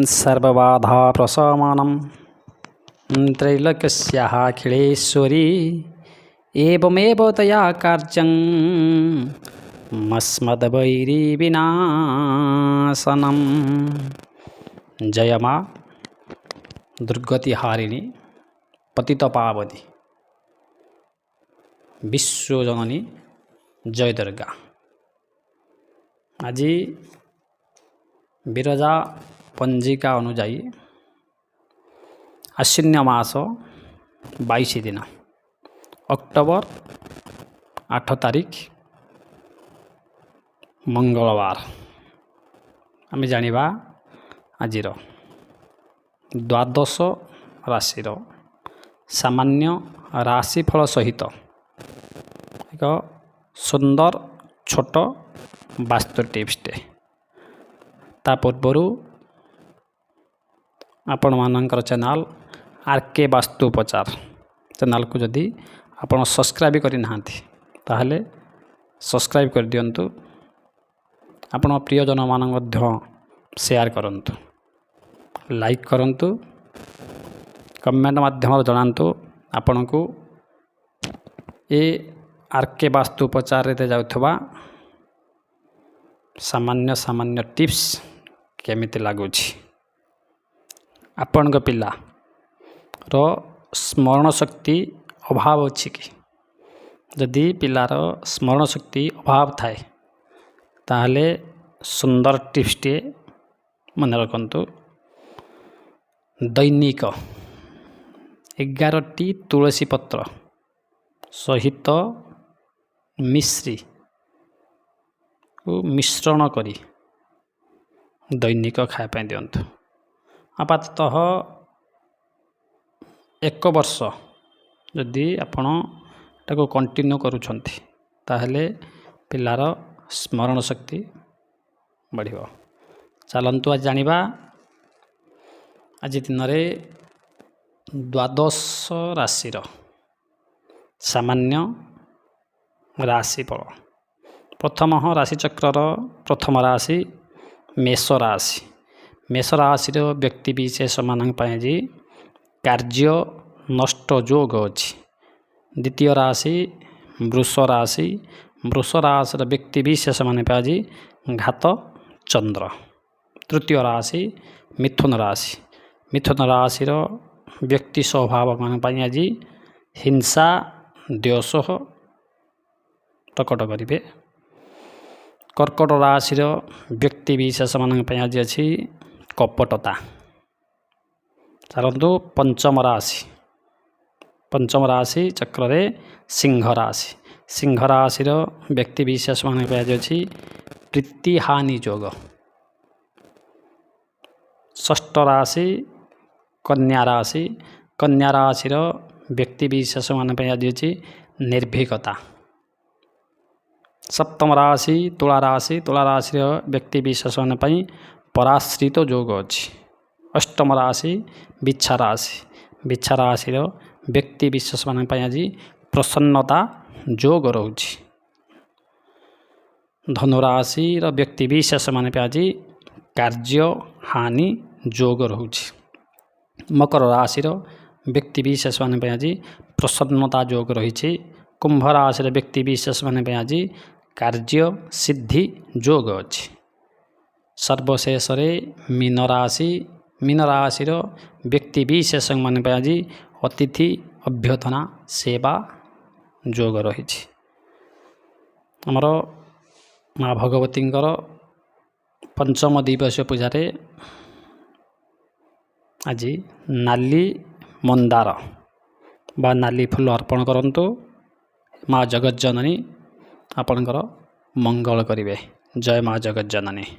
सर्वबाधा प्रशमनं त्रैलोक्यस्याखिलेश्वरी एवमेव तया कार्यं मस्मद्वैरिविनाशनं। जय माँ दुर्गतिहारिणी पतितपावनी विश्वजननी जय दुर्गा। आज विरजा पंजिका अनुजाई आश्विन मास 22 दिन अक्टोबर 8 तारीख मंगलवार आम जानिबा आजिर द्वादश राशिर सामान्य राशिफल सहित एक सुंदर छोट वास्तु टिप्सटे। ता पूर्वर आपण मानकर चैनल आरके वास्तु उपचार चैनल को जदि आपण सब्सक्राइब करि नाहांती ताहले सब्सक्राइब कर दियंतु। आपण प्रियजन मानक मध्य शेयर करंतु, लाइक करंतु, कमेंट माध्यम जनांतु आपण को ए आरके वास्तु उपचार रे जाउथबा सामान्य टिप्स केमिति लागुछि। आपण पिला रो स्मरण शक्ति अभाव अछि कि यदि पिलार स्मरण शक्ति अभाव थाए ताहले सुंदर टिप्सटे मन रखंतु। दैनिक 11टी तुलसी पत्र सहित मिश्री को मिश्रण करी दैनिक खाया दिंतु। आपाततः 1 वर्ष जदि आपण ताको कंटिन्यू करूछंती ताहले पिलार स्मरण शक्ति बढ़िबो। चलंतु आज जानिबा आज दिन रे द्वादश राशिर सामान्य राशिफल। प्रथम राशिचक्रर प्रथम राशि मेष राशि। मेष राशि व्यक्ति विशेष मान कार्य नष्ट जोग अच्छी। द्वितीय राशि वृष राशि। वृष राशि व्यक्ति विशेष मान आज घात चंद्र। तृतीय राशि मिथुन राशि। मिथुन राशि व्यक्ति स्वभाव मान आज हिंसा द्वेष प्रकट करेंगे। कर्कट राशि व्यक्ति विशेष मान आज अच्छी कपटता। चलतु पंचम राशि। पंचम राशि चक्र सिंह राशि। सिंह राशि व्यक्ति विशेष मान आज अच्छी प्रीतिहानि जोग। षष्ठ राशि कन्या राशि। कन्या राशि व्यक्ति विशेष मान आज अच्छी निर्भीकता। सप्तम राशि तुला राशि। तुला राशि व्यक्ति विशेष मान पराश्रित जोग अच्छी। अष्टम राशि बिच्छा राशि। बिच्छा राशि व्यक्ति विशेष मान आज प्रसन्नता जोग रोची। धनुराशि व्यक्ति विशेष मान आज कार्य हानि जोग रोची। मकर राशि व्यक्ति विशेष मान आज प्रसन्नता जोग रही। कुंभ राशि व्यक्ति विशेष मान आज कार्य सिद्धि जोग अच्छी। सर्वशेष मीन राशि। मीन राशि व्यक्ति विशेष मान आज अतिथि अभ्यर्थना सेवा जोग रही। आमर माँ भगवती पंचम दिवसीय पूजारे आज नाली मंदार बा नाली फूल अर्पण करंतु। माँ जगत जननी आपणकर मंगल करिवे। जय माँ जगत जननी।